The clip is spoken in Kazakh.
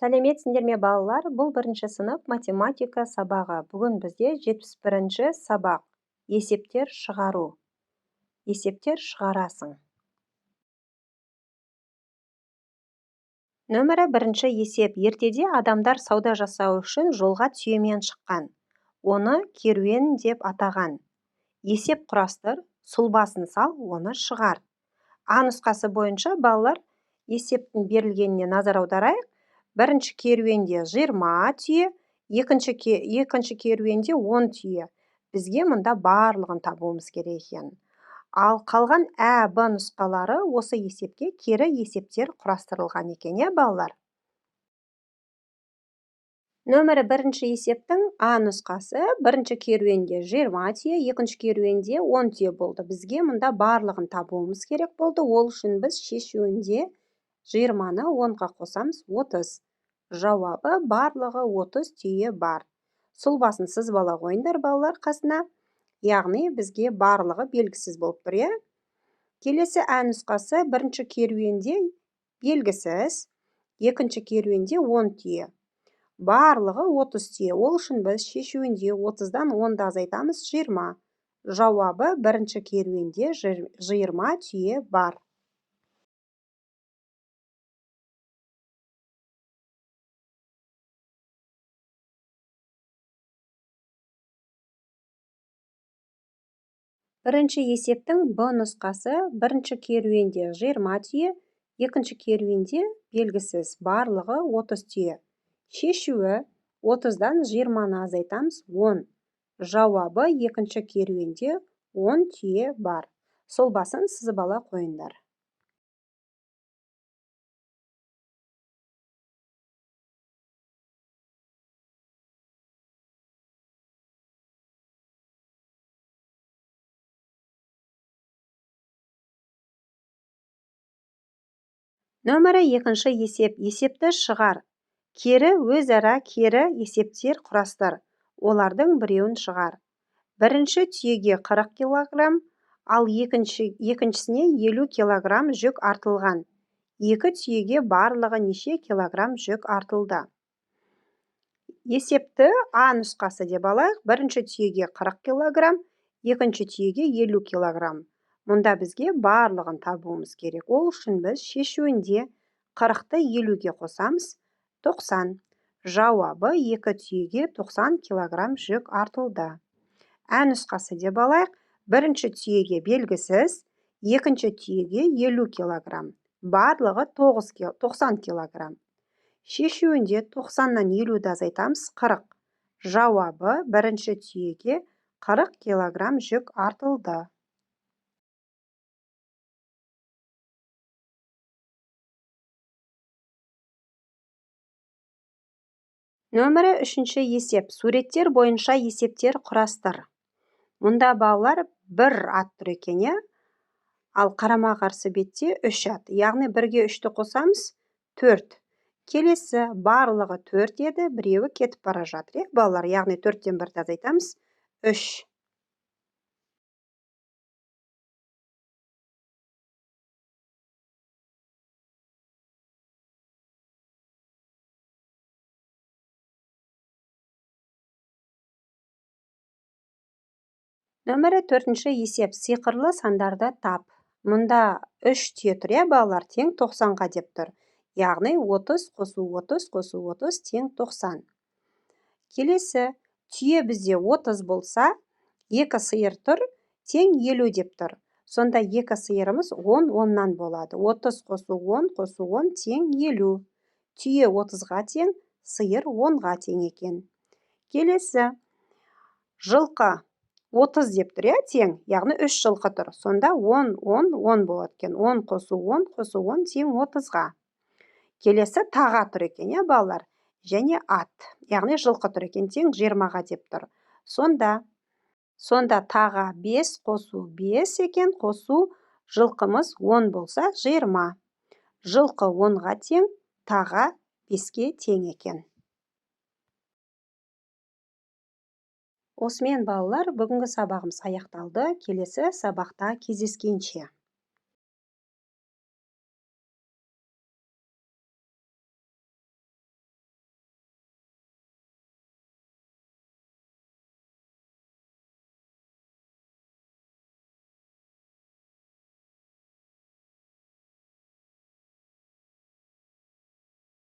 Сәлеметсіңдер ме балалар? Бұл бірінші сынып математика сабағы. Бүгін бізде 71-ші сабақ. Есептер шығару. Есептер шығарасың. Нөмірі бірінші есеп. Ертеде адамдар сауда жасау үшін жолға түйемен шыққан. Оны керуен деп атаған. Есеп құрастыр, сұлбасын сал, оны шығар. А нұсқасы бойынша балалар есептің берілгеніне назар аударайық. Бірінші керуенде 20 түйе, екінші керуенде 10 түйе. Бізге мұнда барлығын табуымыз керек екен. Ал қалған Ә, Б нұсқалары осы есепке кері есептер құрастырылған екен, балалар. Нөмірі бірінші есептің А нұсқасы бірінші керуенде 20 түйе, екінші керуенде 10 түйе болды. Бізге мұнда барлығын табуымыз керек болды. Ол үшін біз шешуінде 20-ны 10-ға қосамыз 30. Жауабы барлығы 30 түйе бар. Сұлбасын сызбала қойыңдар балалар қасына. Яғни бізге барлығы белгісіз болып тұр, Келесі Ә нұсқасы бірінші керуенде белгісіз, екінші керуенде 10 түйе. Барлығы 30 түйе. Ол үшін біз шешуінде 30-дан 10-ды азайтамыз 20. Жауабы бірінші керуенде 20 түйе бар. Бірінші есептің Б нұсқасы бірінші керуенде 20 түйе, екінші керуенде белгісіз, барлығы 30 түйе. Шешуі 30-дан 20-ны азайтамыз 10. Жауабы екінші керуенде 10 түйе бар. Сұлбасын сызбала қойыңдар. Нөмірі екінші есеп. Есепті шығар. Кері өзара кері есептер құрастыр. Олардың біреуін шығар. Бірінші түйеге 40 килограмм, ал екіншісіне 50 килограмм жүк артылған. Екі түйеге барлығы неше килограмм жүк артылды. Есепті А нұсқасы деп алайық. Бірінші түйеге 40 килограмм, екінші түйеге 50 килограмм. Мұнда бізге барлығын табуымыз керек. Ол үшін біз шешуінде 40-ты 50-ге қосамыз 90. Жауабы екі түйеге 90 килограмм жүк артылды. Ә нұсқасы деп алайық. Бірінші түйеге белгісіз, екінші түйеге 50 килограмм. Барлығы 90 килограмм. Шешуінде 90-нан 50-ді азайтамыз 40. Жауабы бірінші түйеге 40 килограмм жүк артылды. Нөмірі үшінші есеп. Суреттер бойынша есептер құрастыр. Мұнда балалар бір ат тұр екен, ал қарама қарсы бетте 3 ат. Яғни бірге 3-ті қосамыз 4. Келесі барлығы 4 еді, біреуі кетіп бара жатыр, балалар. Яғни 4-тен 1-ді азайтамыз 3. Нөмірі төртінші есеп. Сиқырлы сандарды тап. Мұнда 3 түйе тұр, балалар, тең 90-ға деп тұр. Яғни 30 қосу 30 қосу 30 тең 90. Келесі түйе бізде 30 болса, 2 сиыр тұр, тең 50 деп тұр. Сонда 2 сиырымыз 10-10-нан болады. 30 қосу 10 қосу 10 тең 50. Түйе 30-ға тең, сиыр 10-ға тең екен. Келесі жылқы 30 деп тұр, тең, яғни 3 жылқы тұр. Сонда 10, 10, 10 болады екен. 10 қосу 10 қосу 10 тең 30-ға. Келесі таға тұр екен, балалар. Және ат, яғни жылқы тұр екен, тең 20-ға деп тұр. Сонда таға 5 қосу 5 екен, қосу жылқымыз 10 болса 20. Жылқы 10-ға тең, таға 5-ке тең екен. Осымен балалар, бүгінгі сабағымыз аяқталды. Келесі сабақта кездескенше.